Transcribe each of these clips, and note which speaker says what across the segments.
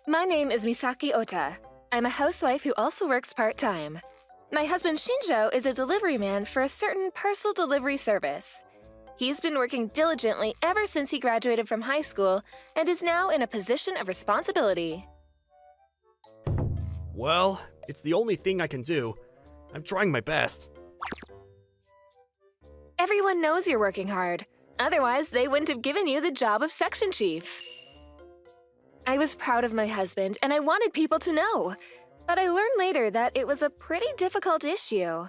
Speaker 1: My name is Misaki Ota. I'm a housewife who also works part-time. My husband Shinjo is a delivery man for a certain parcel delivery service. He's been working diligently ever since he graduated from high school and is now in a position of responsibility.
Speaker 2: Well, it's the only thing I can do. I'm trying my best.
Speaker 1: Everyone knows you're working hard. Otherwise, they wouldn't have given you the job of section chief. I was proud of my husband, and I wanted people to know. But I learned later that it was a pretty difficult issue.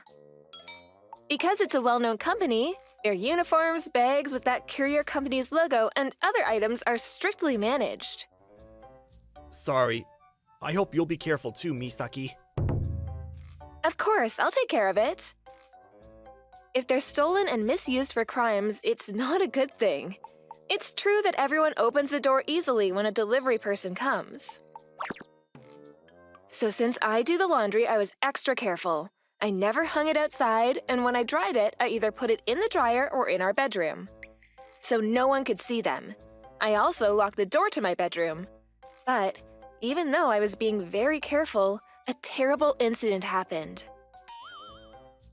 Speaker 1: Because it's a well-known company, their uniforms, bags with that courier company's logo, and other items are strictly managed.
Speaker 2: Sorry. I hope you'll be careful too, Misaki.
Speaker 1: Of course, I'll take care of it. If they're stolen and misused for crimes, it's not a good thing. It's true that everyone opens the door easily when a delivery person comes. So since I do the laundry, I was extra careful. I never hung it outside, and when I dried it, I either put it in the dryer or in our bedroom. So no one could see them. I also locked the door to my bedroom. But even though I was being very careful, a terrible incident happened.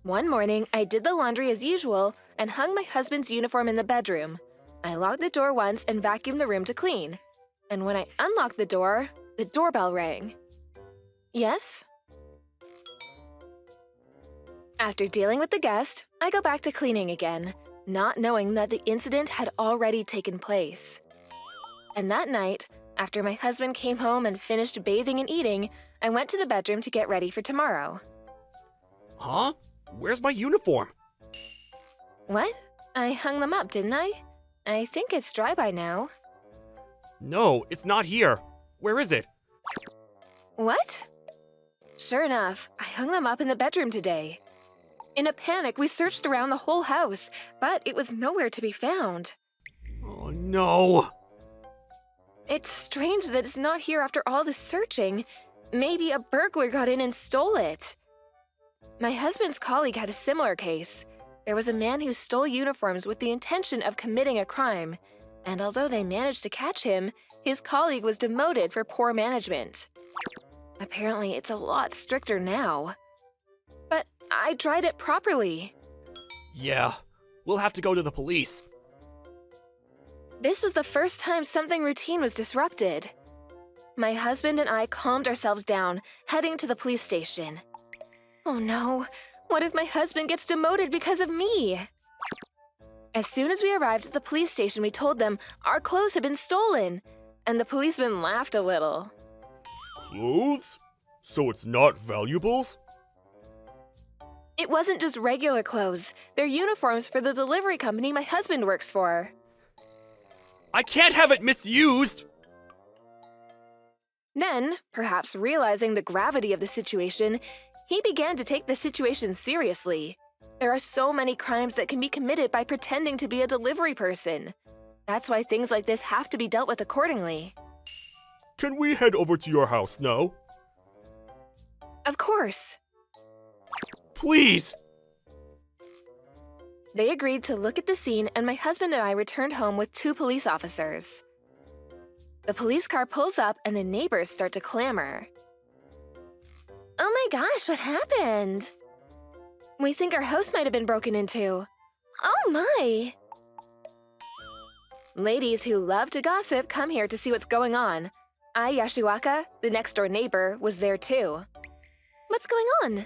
Speaker 1: One morning, I did the laundry as usual and hung my husband's uniform in the bedroom. I locked the door once and vacuumed the room to clean. And when I unlocked the doorbell rang. Yes? After dealing with the guest, I go back to cleaning again, not knowing that the incident had already taken place. And that night, after my husband came home and finished bathing and eating, I went to the bedroom to get ready for tomorrow.
Speaker 2: Huh? Where's my uniform?
Speaker 1: What? I hung them up, didn't I? I think it's dry by now.
Speaker 2: No, it's not here. Where is it?
Speaker 1: What? Sure enough, I hung them up in the bedroom today. In a panic, we searched around the whole house, but it was nowhere to be found.
Speaker 2: Oh no!
Speaker 1: It's strange that it's not here after all this searching. Maybe a burglar got in and stole it. My husband's colleague had a similar case. There was a man who stole uniforms with the intention of committing a crime, and although they managed to catch him, his colleague was demoted for poor management. Apparently, it's a lot stricter now. But I tried it properly.
Speaker 2: Yeah, we'll have to go to the police.
Speaker 1: This was the first time something routine was disrupted. My husband and I calmed ourselves down, heading to the police station. Oh no, what if my husband gets demoted because of me? As soon as we arrived at the police station, we told them our clothes had been stolen, and the policeman laughed a little.
Speaker 2: Clothes? So it's not valuables?
Speaker 1: It wasn't just regular clothes. They're uniforms for the delivery company my husband works for.
Speaker 2: I can't have it misused!
Speaker 1: Then, perhaps realizing the gravity of the situation, he began to take the situation seriously. There are so many crimes that can be committed by pretending to be a delivery person. That's why things like this have to be dealt with accordingly.
Speaker 2: Can we head over to your house now?
Speaker 1: Of course.
Speaker 2: Please!
Speaker 1: They agreed to look at the scene, and my husband and I returned home with 2 police officers. The police car pulls up, and the neighbors start to clamor. Oh my gosh, what happened? We think our house might have been broken into. Oh my! Ladies who love to gossip come here to see what's going on. Ai Yashiwaka, the next-door neighbor, was there too. What's going on?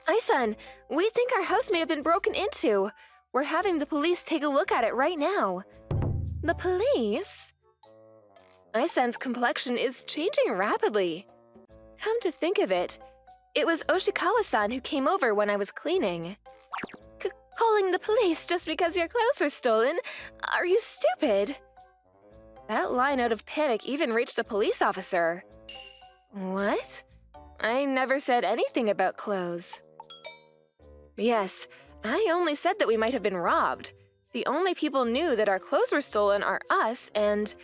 Speaker 1: Ai-san, we think our house may have been broken into. We're having the police take a look at it right now. The police? Ai-san's complexion is changing rapidly. Come to think of it, it was Oshikawa-san who came over when I was cleaning. Calling the police just because your clothes were stolen? Are you stupid? That line out of panic even reached a police officer. What? I never said anything about clothes. Yes, I only said that we might have been robbed. The only people knew that our clothes were stolen are us and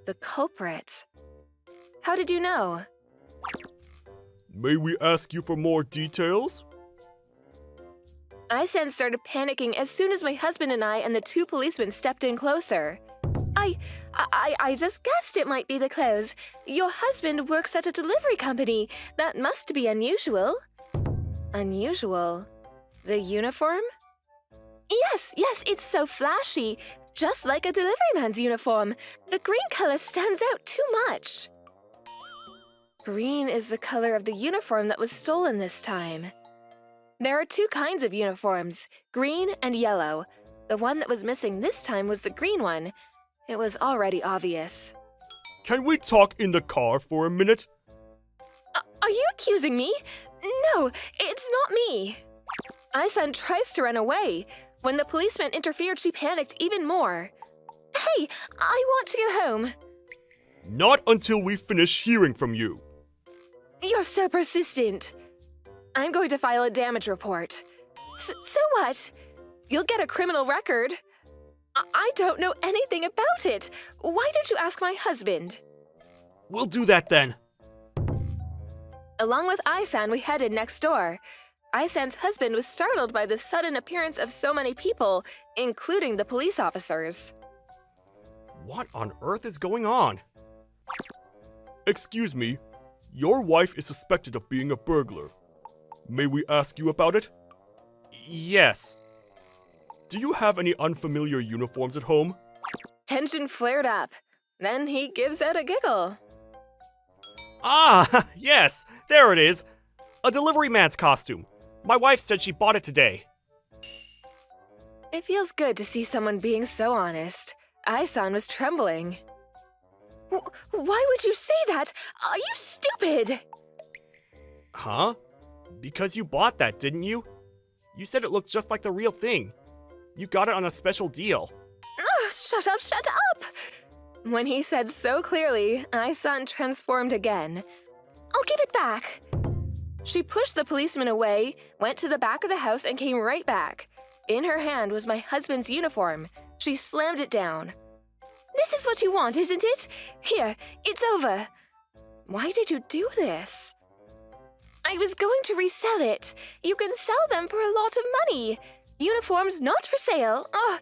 Speaker 1: the culprit. How did you know?
Speaker 2: May we ask you for more details?
Speaker 1: Ai-san started panicking as soon as my husband and I and the 2 policemen stepped in closer. I just guessed it might be the clothes. Your husband works at a delivery company. That must be unusual. Unusual? The uniform? Yes, it's so flashy. Just like a delivery man's uniform. The green color stands out too much. Green is the color of the uniform that was stolen this time. There are two kinds of uniforms, green and yellow. The one that was missing this time was the green one. It was already obvious.
Speaker 2: Can we talk in the car for a minute?
Speaker 1: Are you accusing me? No, it's not me. Ai-san tries to run away. When the policeman interfered, she panicked even more. Hey, I want to go home.
Speaker 2: Not until we finish hearing from you.
Speaker 1: You're so persistent. I'm going to file a damage report. So what? You'll get a criminal record. I don't know anything about it. Why don't you ask my husband?
Speaker 2: We'll do that then.
Speaker 1: Along with Ai-san, we headed next door. Ai-san's husband was startled by the sudden appearance of so many people, including the police officers.
Speaker 2: What on earth is going on? Excuse me, your wife is suspected of being a burglar. May we ask you about it? Yes. Do you have any unfamiliar uniforms at home?
Speaker 1: Tension flared up. Then he gives out a giggle.
Speaker 2: Ah, yes, there it is. A delivery man's costume. My wife said she bought it today.
Speaker 1: It feels good to see someone being so honest. Ai-san was trembling. Why would you say that? Are you stupid?
Speaker 2: Huh? Because you bought that, didn't you? You said it looked just like the real thing. You got it on a special deal.
Speaker 1: Ugh, shut up! When he said so clearly, Ai-san transformed again. I'll give it back. She pushed the policeman away, went to the back of the house, and came right back. In her hand was my husband's uniform. She slammed it down. This is what you want, isn't it? Here, it's over. Why did you do this? I was going to resell it. You can sell them for a lot of money. Uniforms not for sale. Oh,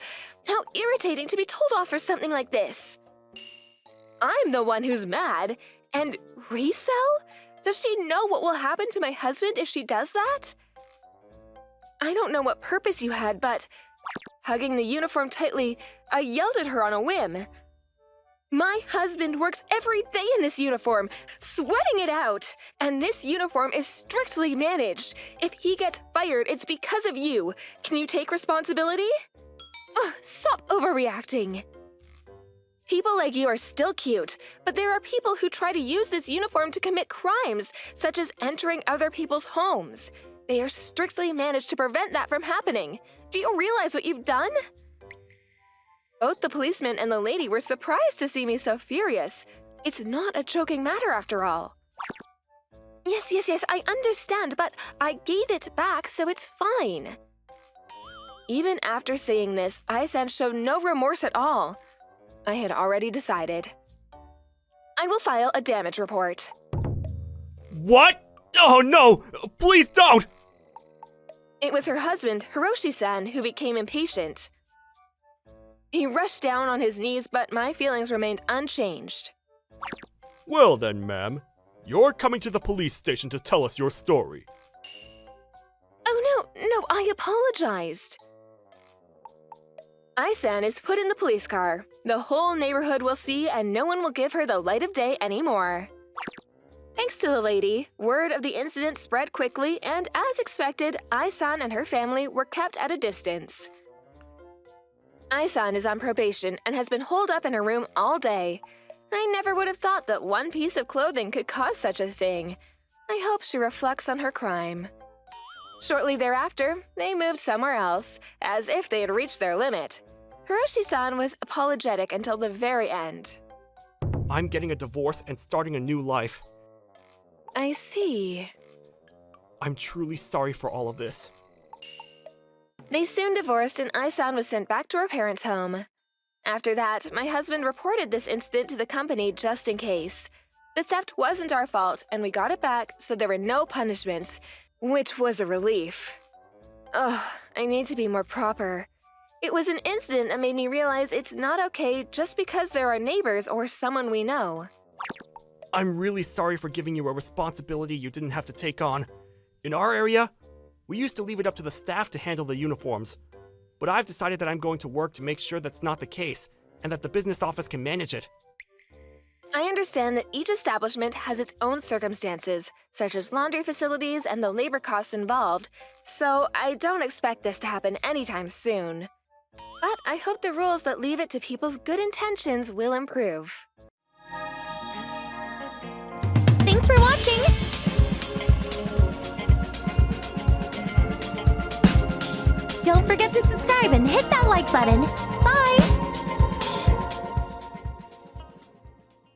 Speaker 1: how irritating to be told off for something like this. I'm the one who's mad. And resell? Does she know what will happen to my husband if she does that? I don't know what purpose you had, but hugging the uniform tightly, I yelled at her on a whim. My husband works every day in this uniform, sweating it out, and this uniform is strictly managed. If he gets fired, it's because of you. Can you take responsibility? Ugh, stop overreacting. People like you are still cute, but there are people who try to use this uniform to commit crimes, such as entering other people's homes. They are strictly managed to prevent that from happening. Do you realize what you've done? Both the policeman and the lady were surprised to see me so furious. It's not a joking matter after all. Yes, I understand, but I gave it back, so it's fine. Even after saying this, Ai-san showed no remorse at all. I had already decided. I will file a damage report.
Speaker 2: What? Oh no! Please don't!
Speaker 1: It was her husband, Hiroshi-san, who became impatient. He rushed down on his knees, but my feelings remained unchanged.
Speaker 2: Well then, ma'am. You're coming to the police station to tell us your story.
Speaker 1: Oh no, I apologized. Ai-san is put in the police car. The whole neighborhood will see, and no one will give her the light of day anymore. Thanks to the lady, word of the incident spread quickly, and as expected, Ai-san and her family were kept at a distance. Ai-san is on probation and has been holed up in her room all day. I never would have thought that one piece of clothing could cause such a thing. I hope she reflects on her crime. Shortly thereafter, they moved somewhere else, as if they had reached their limit. Hiroshi-san was apologetic until the very end.
Speaker 2: I'm getting a divorce and starting a new life.
Speaker 1: I see.
Speaker 2: I'm truly sorry for all of this.
Speaker 1: They soon divorced and Ai-san was sent back to her parents' home. After that, my husband reported this incident to the company just in case. The theft wasn't our fault and we got it back, so there were no punishments, which was a relief. Ugh, I need to be more proper. It was an incident that made me realize it's not okay just because they're our neighbors or someone we know.
Speaker 2: I'm really sorry for giving you a responsibility you didn't have to take on. In our area, we used to leave it up to the staff to handle the uniforms. But I've decided that I'm going to work to make sure that's not the case, and that the business office can manage it.
Speaker 1: I understand that each establishment has its own circumstances, such as laundry facilities and the labor costs involved, so I don't expect this to happen anytime soon. But I hope the rules that leave it to people's good intentions will improve.
Speaker 3: Thanks for watching! Don't forget to subscribe and hit that like button.